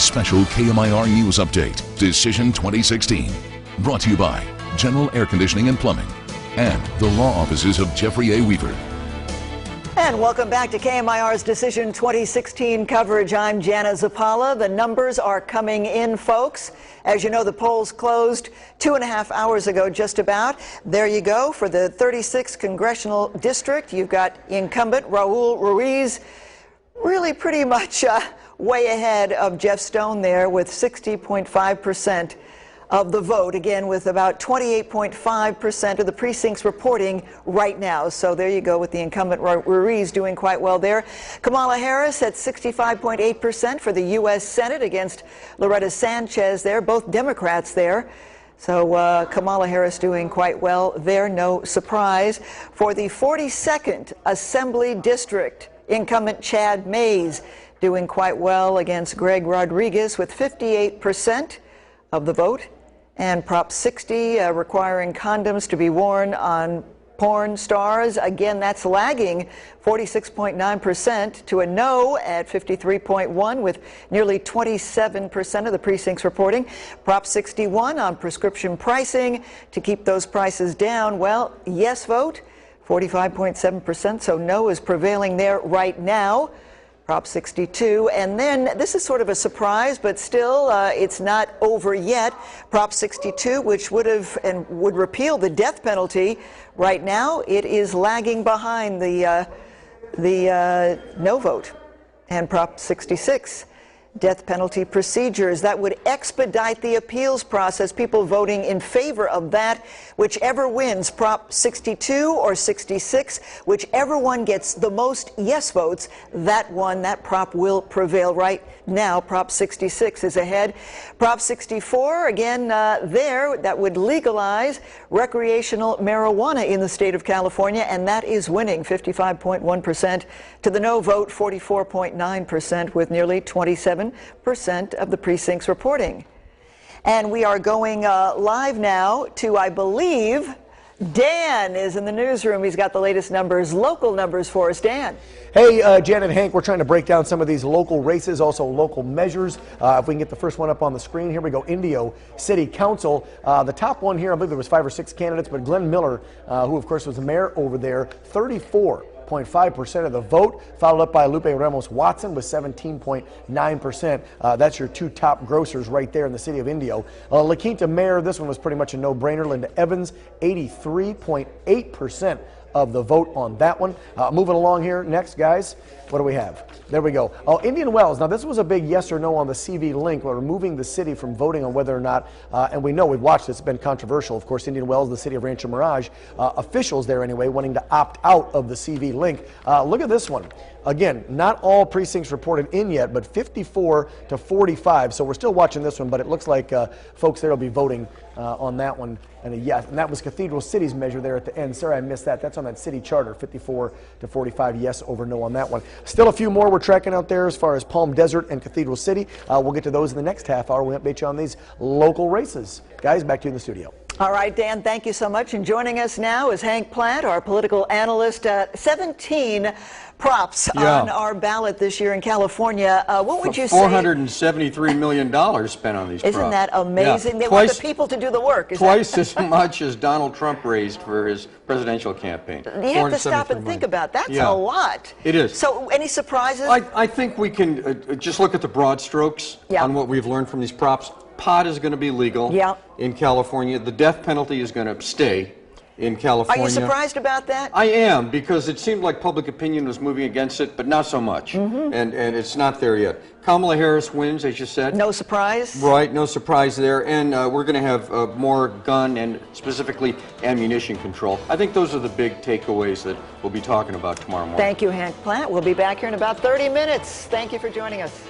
a special KMIR News Update, Decision 2016. Brought to you by General Air Conditioning and Plumbing and the law offices of Jeffrey A. Weaver. And welcome back to KMIR's Decision 2016 coverage. I'm Jana Zapala. The numbers are coming in, folks. As you know, the polls closed 2.5 hours ago, just about. There you go. For the 36th Congressional District, you've got incumbent Raul Ruiz, really pretty much way ahead of Jeff Stone there with 60.5% of the vote, again with about 28.5% of the precincts reporting right now. So there you go with the incumbent Ruiz doing quite well there. Kamala Harris at 65.8% for the U.S. Senate against Loretta Sanchez there, both Democrats there. So Kamala Harris doing quite well there, no surprise. For the 42nd Assembly District, incumbent Chad Mays doing quite well against Greg Rodriguez with 58% of the vote. And Prop 60 requiring condoms to be worn on porn stars. Again, that's lagging 46.9% to a no at 53.1% with nearly 27% of the precincts reporting. Prop 61 on prescription pricing to keep those prices down. Well, yes vote, 45.7%, so no is prevailing there right now. Prop 62, and then this is sort of a surprise, but still it's not over yet. Prop 62, which would repeal the death penalty, right now it is lagging behind the no vote. And Prop 66, death penalty procedures, that would expedite the appeals process, people voting in favor of that. Whichever wins, Prop 62 or 66, whichever one gets the most yes votes, that prop will prevail. Right now, Prop 66 is ahead. Prop 64, again, that would legalize recreational marijuana in the state of California, and that is winning 55.1% to the no vote, 44.9% with nearly 27% of the precincts reporting. And we are going live now to, I believe, Dan is in the newsroom. He's got the latest numbers, local numbers for us. Dan. Hey, Jan and Hank, we're trying to break down some of these local races, also local measures. If we can get the first one up on the screen, here we go. Indio City Council. The top one here, I believe there was 5 or 6 candidates, but Glenn Miller, who of course was the mayor over there, 34.5% of the vote, followed up by Lupe Ramos Watson with 17.9%. That's your 2 top grossers right there in the city of Indio. La Quinta Mayor, this one was pretty much a no-brainer. Linda Evans, 83.8% of the vote on that one. Moving along here, next, guys, what do we have? There we go. Oh, Indian Wells. Now, this was a big yes or no on the CV link. We're removing the city from voting on whether or not, and we know, we've watched this, it's been controversial. Of course, Indian Wells, the city of Rancho Mirage, officials there anyway, wanting to opt out of the CV link. Look at this one. Again, not all precincts reported in yet, but 54 to 45. So we're still watching this one, but it looks like folks there will be voting on that one. And a yes, and that was Cathedral City's measure there at the end. Sorry, I missed that. That's on that city charter, 54 to 45 yes over no on that one. Still a few more we're tracking out there as far as Palm Desert and Cathedral City. We'll get to those in the next half hour. We'll update you on these local races. Guys, back to you in the studio. All right, Dan, thank you so much. And joining us now is Hank Platt, our political analyst. 17 props on our ballot this year in California. What would you say? $473 million spent on these props. Isn't that amazing? Yeah. They want the people to do the work. Twice as much as Donald Trump raised for his presidential campaign. You have to stop and think about that. That's a lot. It is. So any surprises? I think we can just look at the broad strokes on what we've learned from these props. Pot is going to be legal in California. The death penalty is going to stay in California. Are you surprised about that? I am, because it seemed like public opinion was moving against it, but not so much. And it's not there yet. Kamala Harris wins, as you said. No surprise? Right, no surprise there. And we're going to have more gun and specifically ammunition control. I think those are the big takeaways that we'll be talking about tomorrow morning. Thank you, Hank Platt. We'll be back here in about 30 minutes. Thank you for joining us.